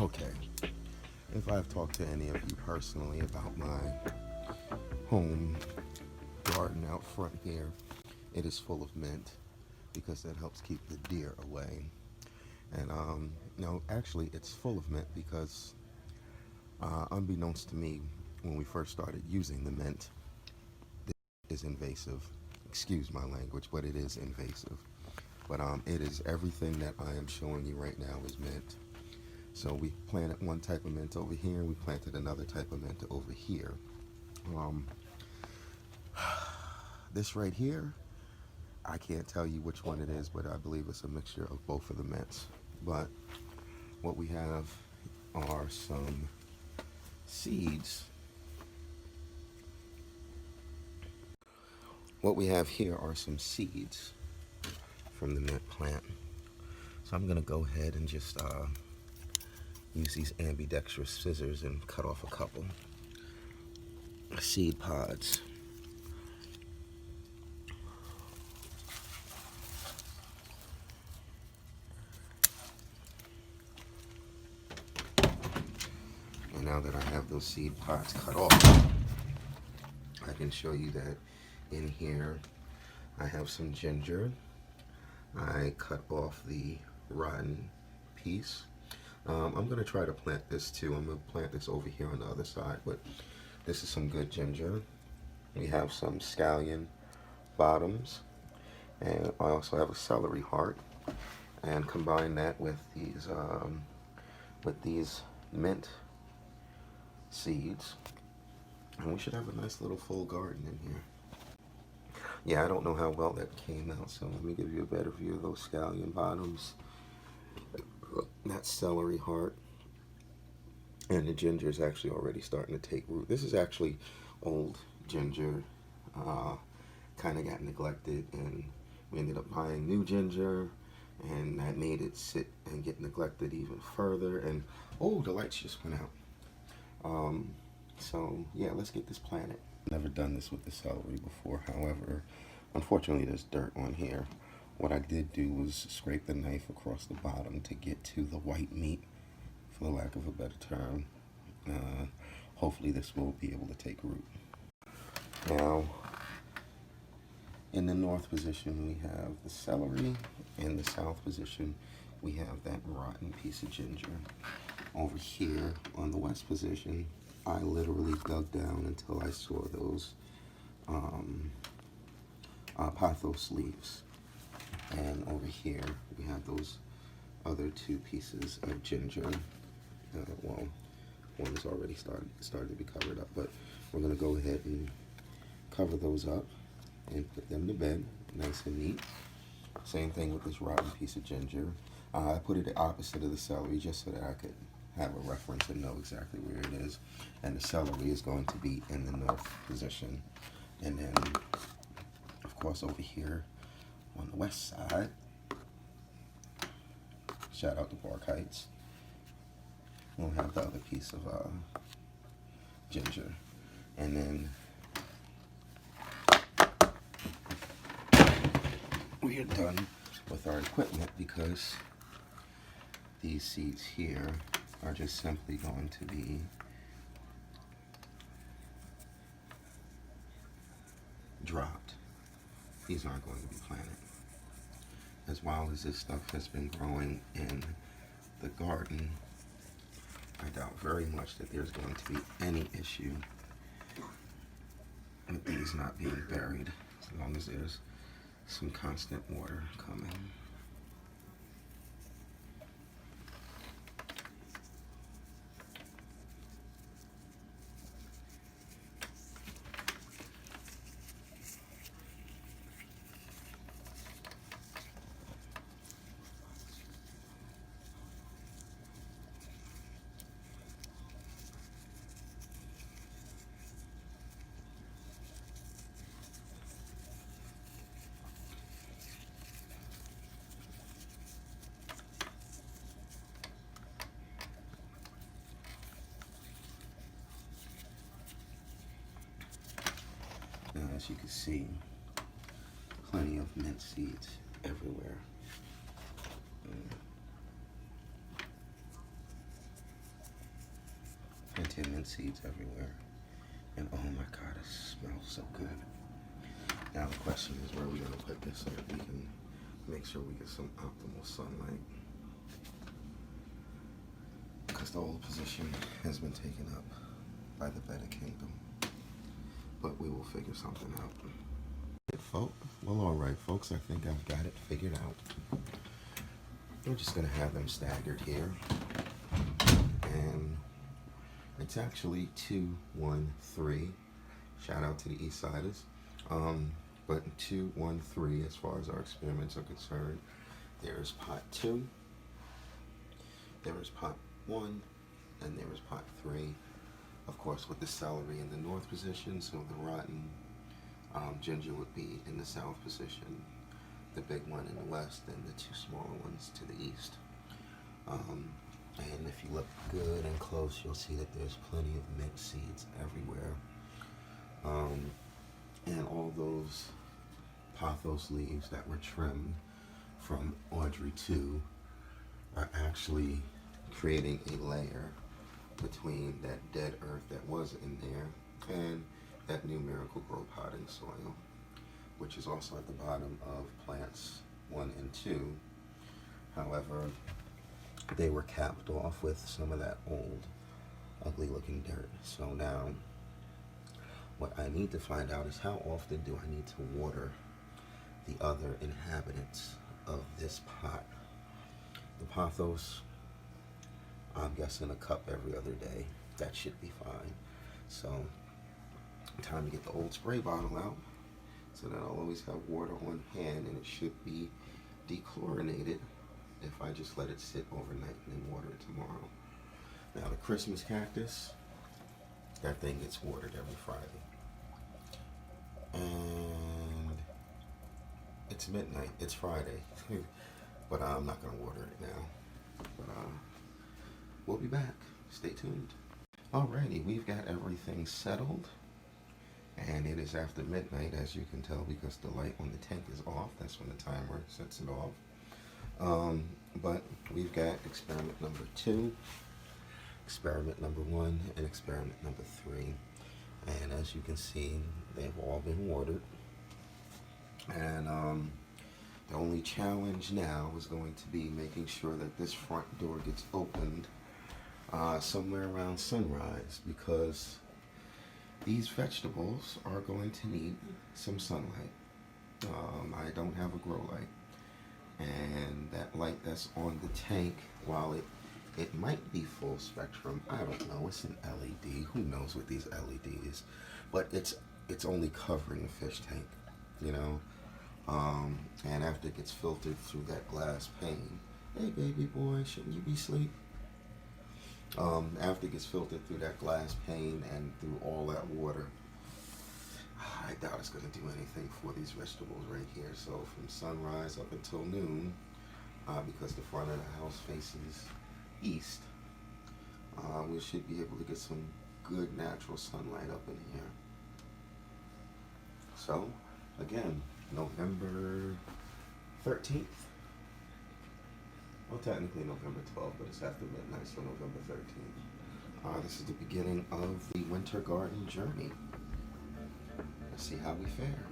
Okay, if I've talked to any of you personally about my home garden out front here, it is full of mint because that helps keep the deer away. And no, actually, it's full of mint because, unbeknownst to me, when we first started using the mint, it is invasive. Excuse my language, but it is invasive. But it is everything that I am showing you right now is mint. So we planted one type of mint over here, we planted another type of mint over here. Um, this right here, I can't tell you which one it is, but I believe it's a mixture of both of the mints. But what we have are some seeds. What we have here are some seeds from the mint plant. So I'm gonna go ahead and just use these ambidextrous scissors and cut off a couple seed pods. And now that I have those seed pods cut off, I can show you that in here I have some ginger. I cut off the rotten piece. I'm gonna try to plant this too. I'm gonna plant this over here on the other side, but this is some good ginger. We have some scallion bottoms, and I also have a celery heart, and combine that with these mint seeds, and we should have a nice little full garden in here. Yeah, I don't know how well that came out, so let me give you a better view of those scallion bottoms, that celery heart, and the ginger is actually already starting to take root. This is actually old ginger, kind of got neglected, and we ended up buying new ginger, and that made it sit and get neglected even further. And oh, the lights just went out. So yeah, let's get this planted. Never done this with the celery before, however, unfortunately there's dirt on here. What I did do was scrape the knife across the bottom to get to the white meat, for the lack of a better term. Hopefully this will be able to take root. Now, in the north position we have the celery, in the south position we have that rotten piece of ginger. Over here on the west position, I literally dug down until I saw those Pothos leaves. And over here, we have those other two pieces of ginger. Well, one is already started to be covered up, but we're gonna go ahead and cover those up and put them to bed, nice and neat. Same thing with this rotten piece of ginger. I put it the opposite of the celery just so that I could have a reference and know exactly where it is. And the celery is going to be in the north position. And then, of course, over here on the west side, shout out to Park Heights, we'll have the other piece of ginger. And then we are done with our equipment because these seeds here are just simply going to be dropped. These aren't going to be planted. As wild as this stuff has been growing in the garden, I doubt very much that there's going to be any issue with these not being buried, as long as there's some constant water coming. Now, as you can see, plenty of mint seeds everywhere. planting mint seeds everywhere. And oh my God, it smells so good. Now the question is, where are we gonna put this so that we can make sure we get some optimal sunlight? Because the old position has been taken up by the better kingdom. But we will figure something out. Well, all right, folks, I think I've got it figured out. We're just gonna have them staggered here. And it's actually 2, 1, 3. Shout out to the East Siders. But 2, 1, 3, as far as our experiments are concerned, there is pot 2, there is pot 1, and there is pot 3. Of course, with the celery in the north position, so the rotten ginger would be in the south position, the big one in the west, and the 2 smaller ones to the east. And if you look good and close, you'll see that there's plenty of mint seeds everywhere. And all those pothos leaves that were trimmed from Audrey 2 are actually creating a layer between that dead earth that was in there and that new Miracle Grow potting soil, which is also at the bottom of plants 1 and 2. However, they were capped off with some of that old, ugly looking dirt. So now, what I need to find out is how often do I need to water the other inhabitants of this pot. The pothos, I'm guessing a cup every other day. That should be fine. So, time to get the old spray bottle out so that I'll always have water on hand, and it should be dechlorinated if I just let it sit overnight and then water it tomorrow. Now the Christmas cactus, that thing gets watered every Friday. And it's midnight, it's Friday, but I'm not gonna water it now. But we'll be back, stay tuned. Alrighty, we've got everything settled. And it is after midnight, as you can tell, because the light on the tank is off. That's when the timer sets it off. But we've got experiment number 2, experiment number 1, and experiment number 3. And as you can see, they've all been watered. And the only challenge now is going to be making sure that this front door gets opened somewhere around sunrise, because these vegetables are going to need some sunlight. I don't have a grow light, and that light that's on the tank, while it might be full spectrum, I don't know, it's an LED, who knows with these LEDs, but it's only covering the fish tank, you know. And after it gets filtered through that glass pane, hey baby boy, shouldn't you be asleep? After it gets filtered through that glass pane and through all that water, I doubt it's going to do anything for these vegetables right here. So from sunrise up until noon, because the front of the house faces east, we should be able to get some good natural sunlight up in here. So again, November 13th. Well, technically November 12th, but it's after midnight, so November 13th. This is the beginning of the winter garden journey. Let's see how we fare.